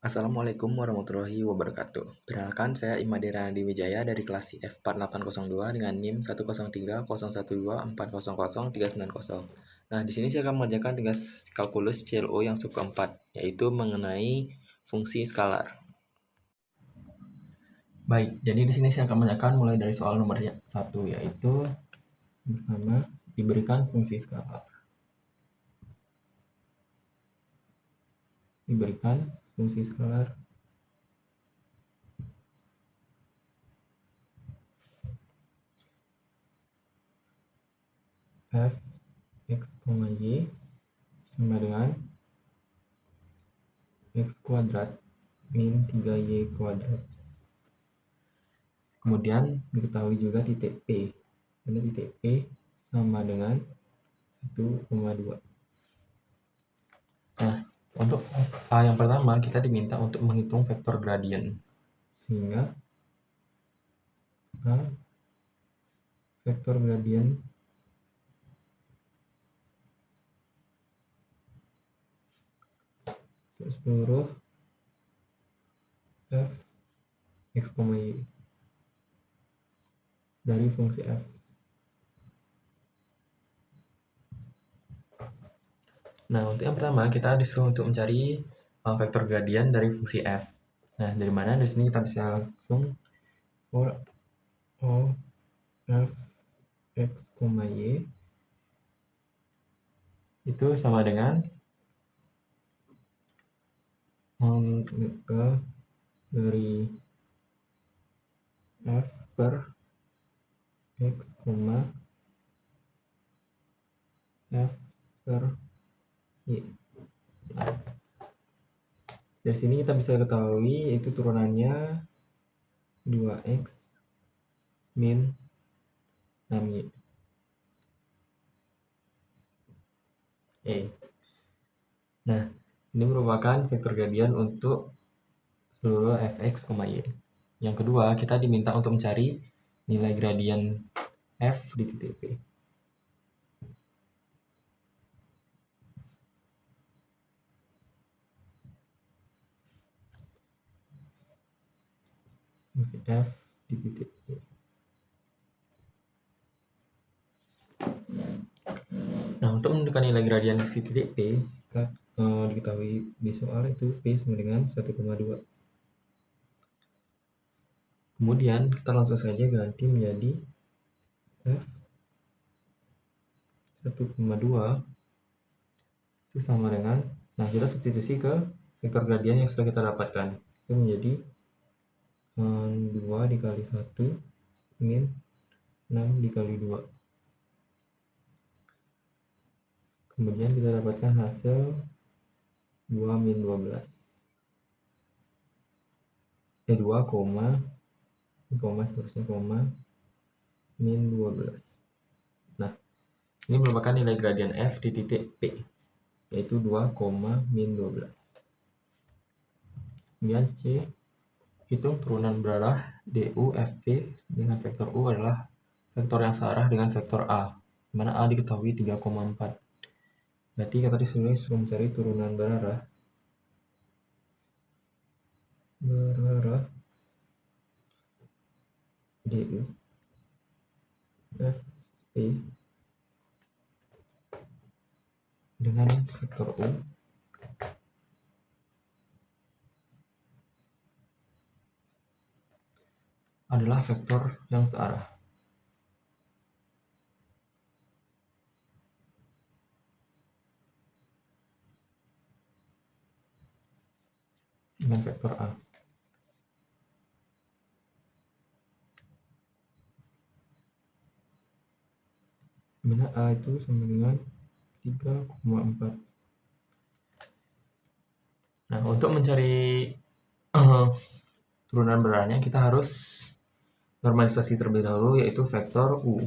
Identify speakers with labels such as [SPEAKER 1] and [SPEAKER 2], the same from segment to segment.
[SPEAKER 1] Assalamualaikum warahmatullahi wabarakatuh. Perkenalkan, saya Imade Ranadi Wijaya dari kelas F4802 dengan NIM 1030124003900. Nah, di sini saya akan mengerjakan tugas kalkulus CLO yang sub keempat, yaitu mengenai fungsi skalar. Baik, jadi di sini saya akan mengerjakan mulai dari soal nomor 1, yaitu pertama diberikan fungsi skalar. Diberikan fungsi skalar f x, y sama dengan x kuadrat min 3y kuadrat. Kemudian diketahui juga titik P. Ini titik P sama dengan 1,2. Nah, untuk yang pertama kita diminta untuk menghitung vektor gradien. Sehingga vektor gradien untuk seluruh f x, y dari fungsi f. Nah, untuk yang pertama kita disuruh untuk mencari vektor gradien dari fungsi f. Nah, dari mana? Dari sini kita bisa langsung for all f x, y itu sama dengan dari f per x, f per y. Nah, dari sini kita bisa ketahui itu turunannya 2x min 6y. Nah, ini merupakan vektor gradien untuk seluruh fx, y. Yang kedua, kita diminta untuk mencari nilai gradien f di titik P. F di titik P. Nah, untuk menentukan nilai gradien di titik P, kita diketahui di soal itu P sama dengan 1,2. Kemudian kita langsung saja ganti menjadi F 1,2 itu sama dengan, nah kita substitusi ke vektor gradien yang sudah kita dapatkan. Itu menjadi 2 dikali 1 min 6 dikali 2. Kemudian kita dapatkan hasil 2 min 12. 2, seterusnya koma, min 12. Nah, ini merupakan nilai gradien f di titik P, yaitu 2, min 12. Kemudian C, hitung turunan berarah DU FP dengan vektor U adalah vektor yang searah dengan vektor A, di mana A diketahui 3,4. Berarti kita disuruh mencari turunan berarah DU FP dengan vektor U adalah vektor yang searah dengan vektor A. Dimana A itu sama dengan 3,4. Nah, untuk mencari turunan berarahnya kita harus normalisasi terlebih dahulu, yaitu vektor U.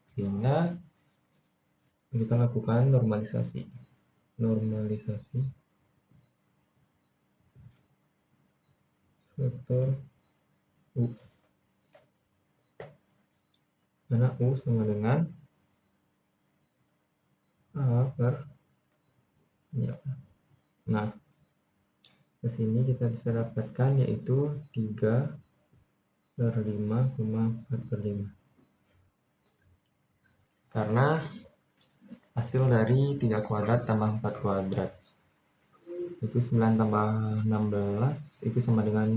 [SPEAKER 1] Sehingga kita lakukan normalisasi vektor U. Karena U sama dengan A per ya. Nah, ke sini kita bisa dapatkan yaitu 3/5,4/5. Karena hasil dari 3 kuadrat tambah 4 kuadrat itu 9 tambah 16 itu sama dengan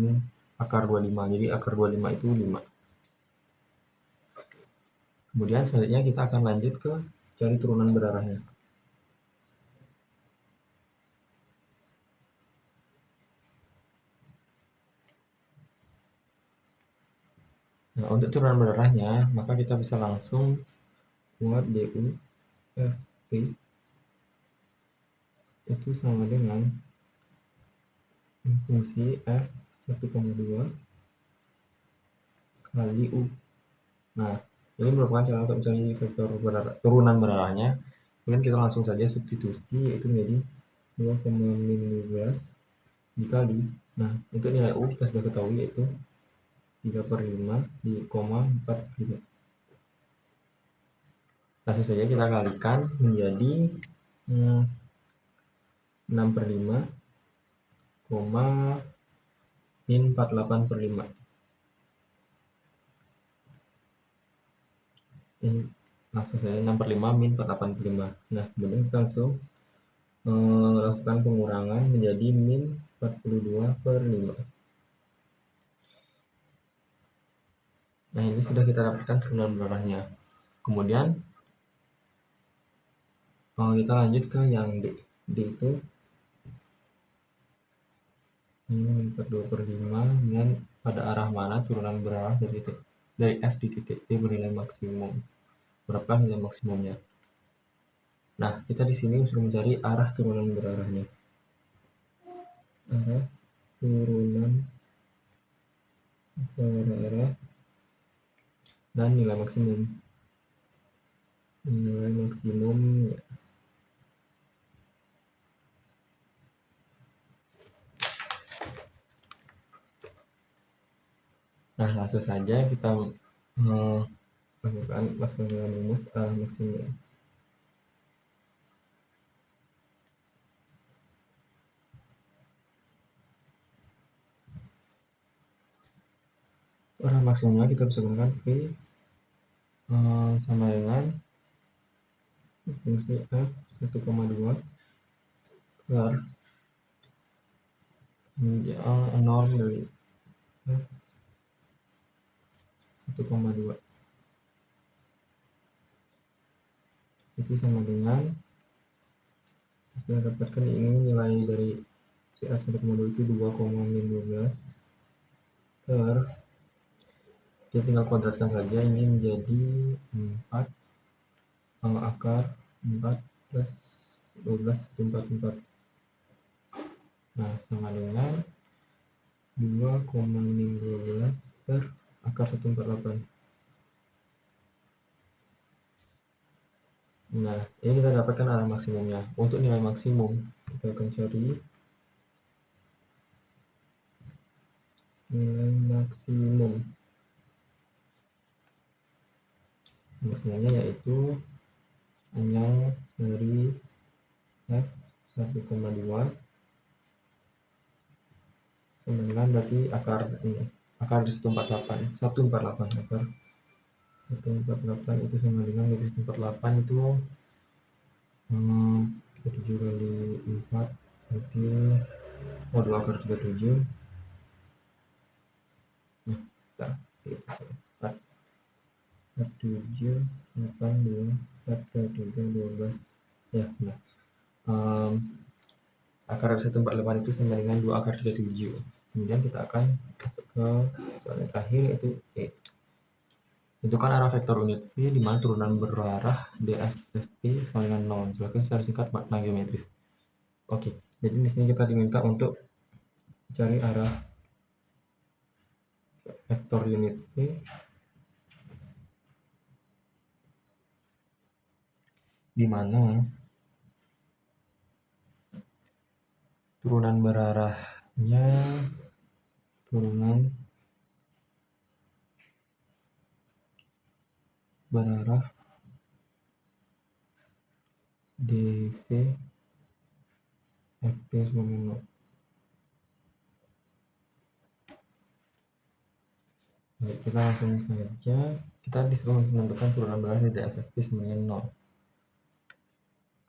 [SPEAKER 1] akar 25. Jadi akar 25 itu 5. Kemudian selanjutnya kita akan lanjut ke cari turunan berarahnya. Nah, untuk turunan berarahnya, maka kita bisa langsung buat DU FP itu sama dengan fungsi F 1,2 kali U. Nah, ini merupakan cara untuk mencari vektor turunan berarahnya. Kemudian kita langsung saja substitusi, yaitu menjadi 2,15 dikali. Nah, untuk nilai U kita sudah ketahui yaitu 3/5 di koma 4/5. Langsung saja kita kalikan menjadi 6/5, min 48/5. Ini langsung saja 6/5 min 48/5. Nah, kemudian kita langsung melakukan pengurangan menjadi min 42/5. Nah, ini sudah kita dapatkan turunan berarahnya. Kemudian kita lanjut ke yang D. D itu min 42/5 dengan pada arah mana turunan berarah dari F di titik D bernilai maksimum. Berapa nilai maksimumnya? Nah, kita di sini sudah mencari arah turunan berarahnya. Arah turunan berarah dan nilai maksimum. Nilai maksimum ya. Nah, langsung saja kita lakukan masukkan rumus arah maksimum. Arah maksimumnya kita bisa gunakan V sama dengan fungsi F 1,2 per norm dari F 1,2 itu sama dengan kita dapatkan ini nilai dari CF 1,2 itu 2,12 per kita tinggal kuadratkan saja, ini menjadi 4 akar 4 plus 12 itu 44. Nah, sama dengan 2,12 per akar 148. Nah, ini kita dapatkan arah maksimumnya. Untuk nilai maksimum, kita akan cari nilai maksimum. Maksimumnya yaitu panjang dari F 1,2 sama dengan berarti akar ini. Akar di 148 akar 148 itu sama dengan dari 148 itu 37 kali 4 berarti modul akar 37. Nah, kita 4 7 8 2 4 kali 3 12 ya. Nah, akar 148 itu sama dengan 2 akar 37. Kemudian kita akan masuk ke soal yang terakhir yaitu E. Tentukan arah vektor unit V di mana turunan berarah DFP sama dengan 0. Jelaskan secara singkat makna geometris. Oke, jadi di sini kita diminta untuk cari arah vektor unit V di mana turunan berarahnya berarah dV FP sama 0. Baik, kita langsung saja. Kita disuruh menentukan turunan berarah dari FFP sama dengan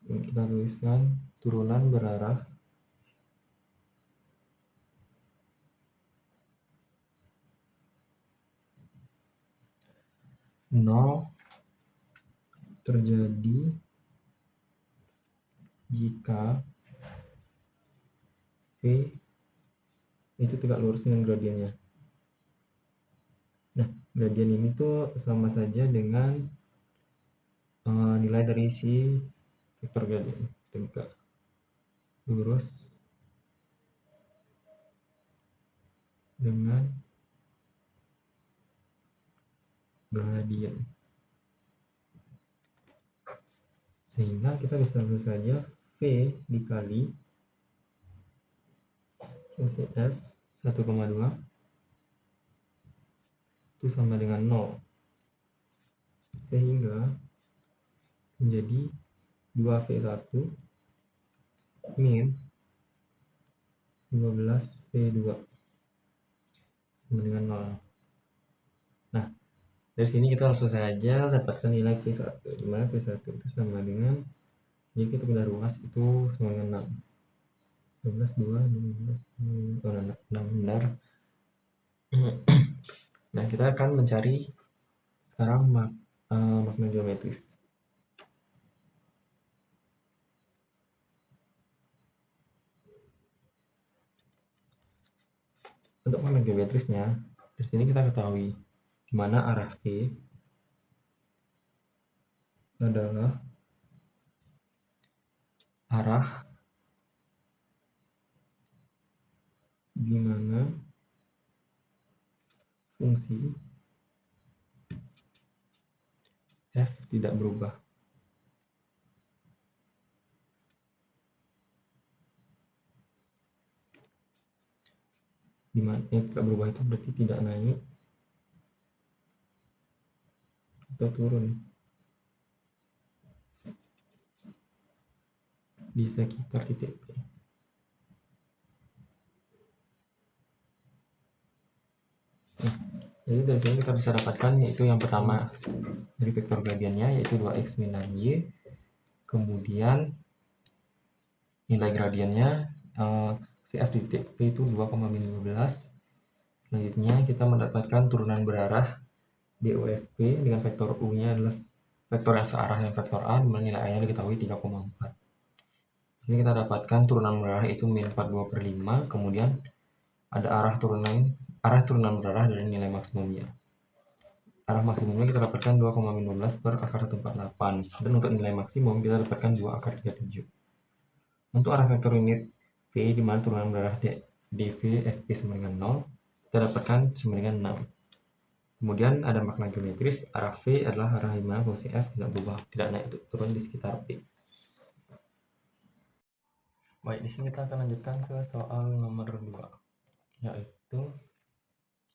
[SPEAKER 1] 0. Kita tuliskan turunan berarah nol terjadi jika V itu tegak lurus dengan gradiennya. Nah, gradien ini tuh sama saja dengan nilai dari si vektor gradien, tegak lurus dengan gradien. Sehingga kita bisa langsung saja V dikali fungsi F 1,2 itu sama dengan 0. Sehingga menjadi 2V1 min 12V2 sama dengan 0. Nah, dari sini kita langsung saja dapatkan nilai V1, di mana V1 itu sama dengan, jika kita pindah ruas itu sama dengan 6. 12, 2, 12, 6 benar. Nah, kita akan mencari sekarang makna geometris. Untuk makna geometrisnya, di sini kita ketahui di mana arah V adalah arah di mana fungsi F tidak berubah. Di mana yang tidak berubah itu berarti tidak naik atau turun di sekitar titik P. Nah, jadi dari sini kita bisa dapatkan yaitu yang pertama dari vektor gradiennya yaitu 2x min y, kemudian nilai gradiennya si F di titik P itu 2,12. Selanjutnya kita mendapatkan turunan berarah DOFP dengan vektor U-nya adalah vektor yang searah dengan vektor A, dimana nilai A-nya diketahui 3,4. Di sini kita dapatkan turunan berarah itu min 42/5, kemudian ada arah turunan berarah dari nilai maksimumnya. Arah maksimumnya kita dapatkan 2,12 per akar 148, dan untuk nilai maksimum kita dapatkan 2 akar 37. Untuk arah vektor unit V, di mana turunan berarah dV Fp sama dengan 0, kita dapatkan sama dengan 6. Kemudian ada makna geometris, arah V adalah arah di mana fungsi F tidak berubah, tidak naik atau turun di sekitar P. Baik, di sini kita akan lanjutkan ke soal nomor 2, yaitu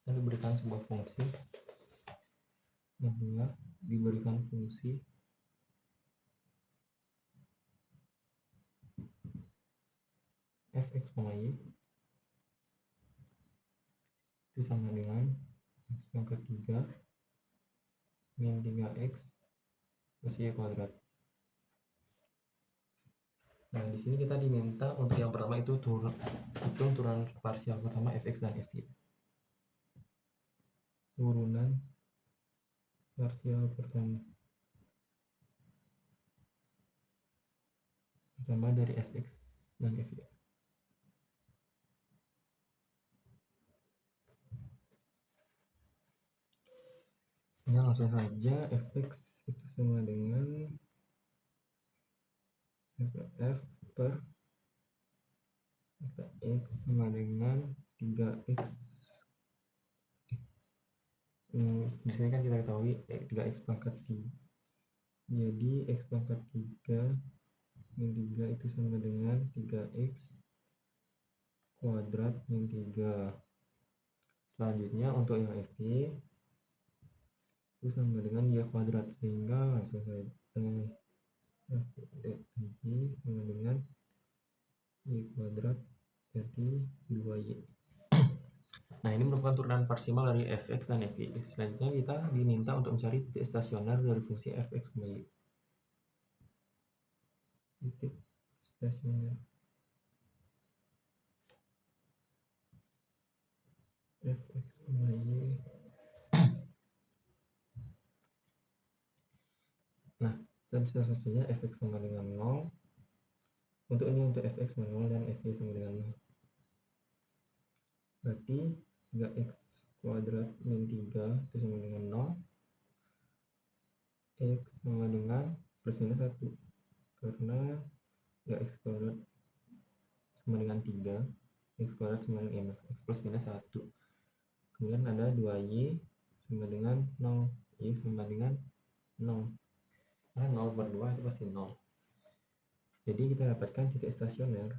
[SPEAKER 1] kita diberikan sebuah fungsi bahwa diberikan fungsi fx, y itu sama dengan x pangkat 3 min 3x plus y kuadrat. Nah, di sini kita diminta untuk yang pertama itu hitung turunan parsial pertama fx dan fy. Turunan parsial pertama dari fx dan fy. Sehingga langsung saja fx itu sama dengan f per x sama dengan 3x. Di sini kan kita ketahui 3x pangkat 3. Jadi x pangkat 3 min 3 itu sama dengan 3x kuadrat min 3. Selanjutnya untuk yang fy itu sama dengan y kuadrat, sehingga langsung saja fy sama dengan y kuadrat berarti 2y. Nah, ini merupakan turunan parsimal dari fx dan fy. Selanjutnya kita diminta untuk mencari titik stasioner dari fungsi fx kembali. Titik stasioner fx y. Nah, kita bisa saja fx sama dengan 0. Untuk ini untuk fx sama 0 dan fy sama dengan 0. Berarti 3x kuadrat min 3 itu sama dengan 0. X sama dengan plus minus 1. Karena 3x kuadrat sama dengan 3. X kuadrat sama dengan x plus minus 1. Kemudian ada 2y sama dengan 0. Y sama dengan 0. Nah, 0 per 2 itu pasti 0. Jadi kita dapatkan titik stasioner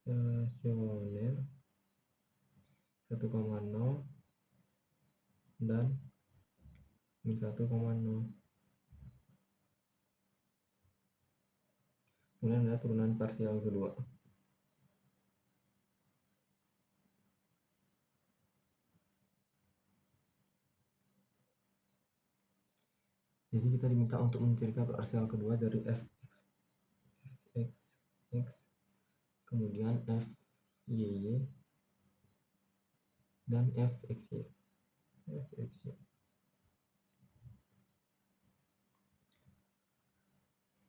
[SPEAKER 1] 1,0 dan min 1,0. Kemudian ada turunan parsial kedua. Jadi kita diminta untuk mencari parsial kedua dari fx, kemudian fy dan fxy.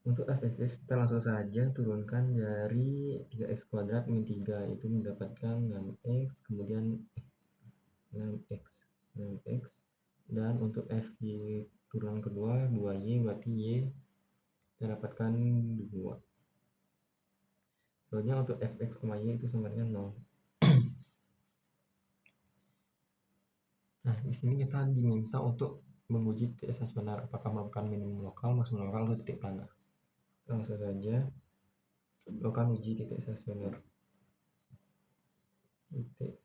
[SPEAKER 1] Untuk fx kita langsung saja turunkan dari 3x kuadrat min 3 itu mendapatkan 6x, kemudian 6x dan untuk fy turunan kedua 2y, berarti y kita dapatkan 2. Soalnya untuk fx, y itu sama dengan 0. Nah, di sini kita diminta untuk menguji titik stasioner apakah merupakan minimum lokal, maksimum lokal, atau titik planar. Langsung saja lakukan uji titik stasioner. Titik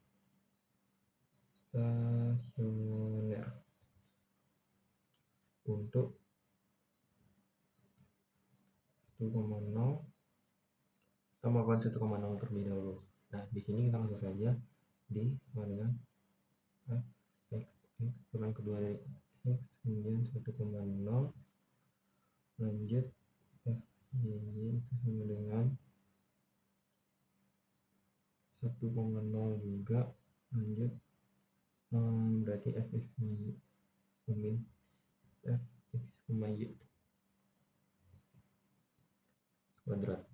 [SPEAKER 1] stasioner untuk 1,0. Kita melakukan 1,0 terlebih dahulu. Nah, di sini kita langsung saja di sama dengan fx turunan kedua dari x, kemudian 1,0 lanjut fy itu sama dengan 1,0 juga, lanjut berarti fx min fx y kuadrat.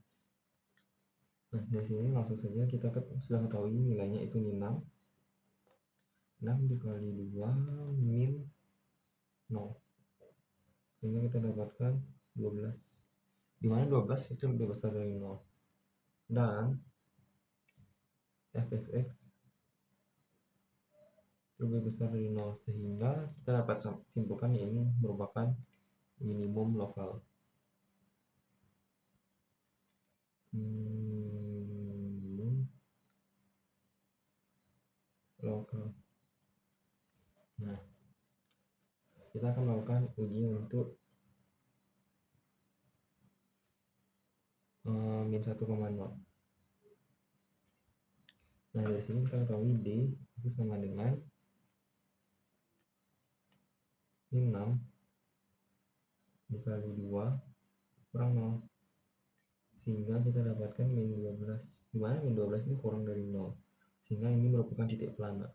[SPEAKER 1] Nah, dari sini langsung saja kita sudah ketahui nilainya itu 6. 6 dikali 2 min 0, sehingga kita dapatkan 12, dimana 12 itu lebih besar dari 0, dan fxx lebih besar dari 0, sehingga kita dapat simpulkan ini merupakan minimum lokal. Minimum lokal. Nah, kita akan melakukan uji untuk min 1,0. Nah, dari sini kita ketahui D itu sama dengan min 6 dikali 2 kurang 0, sehingga kita dapatkan min 12, dimana min 12 ini kurang dari 0, sehingga ini merupakan titik planar.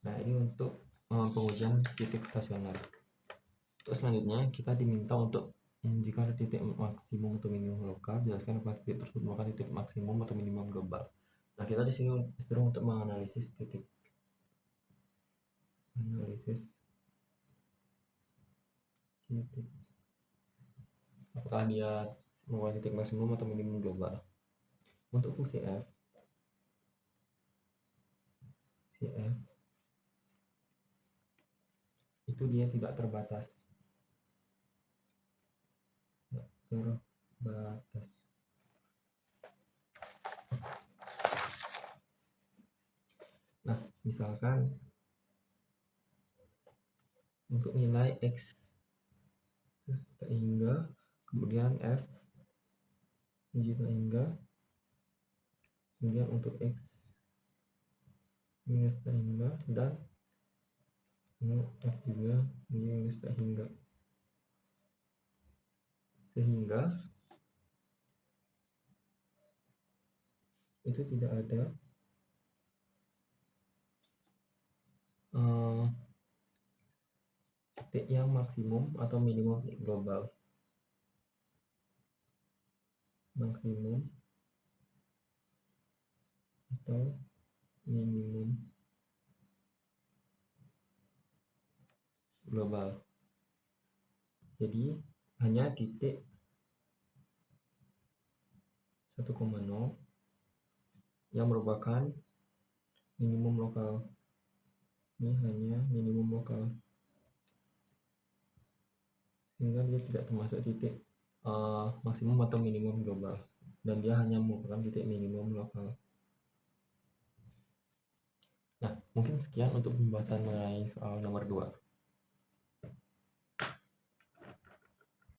[SPEAKER 1] Nah, ini untuk pengujian titik stasioner. Untuk selanjutnya kita diminta untuk jika ada titik maksimum atau minimum lokal, jelaskan apakah titik tersebut merupakan titik maksimum atau minimum global. Nah, kita di sini disuruh untuk menganalisis titik. Analisis titik. Apakah dia merupakan titik maksimum atau minimum global. Untuk fungsi f itu dia tidak terbatas. Nah, misalkan untuk nilai x hingga kemudian F digital hingga, kemudian untuk X minus tak hingga, dan F juga minus tak hingga, sehingga itu tidak ada titik yang maksimum atau minimum global. Maksimum atau minimum global. Jadi hanya titik 1,0 yang merupakan minimum lokal. Ini hanya minimum lokal, sehingga dia tidak termasuk titik maksimum atau minimum global, dan dia hanya merupakan titik minimum lokal. Nah, mungkin sekian untuk pembahasan mengenai soal nomor 2.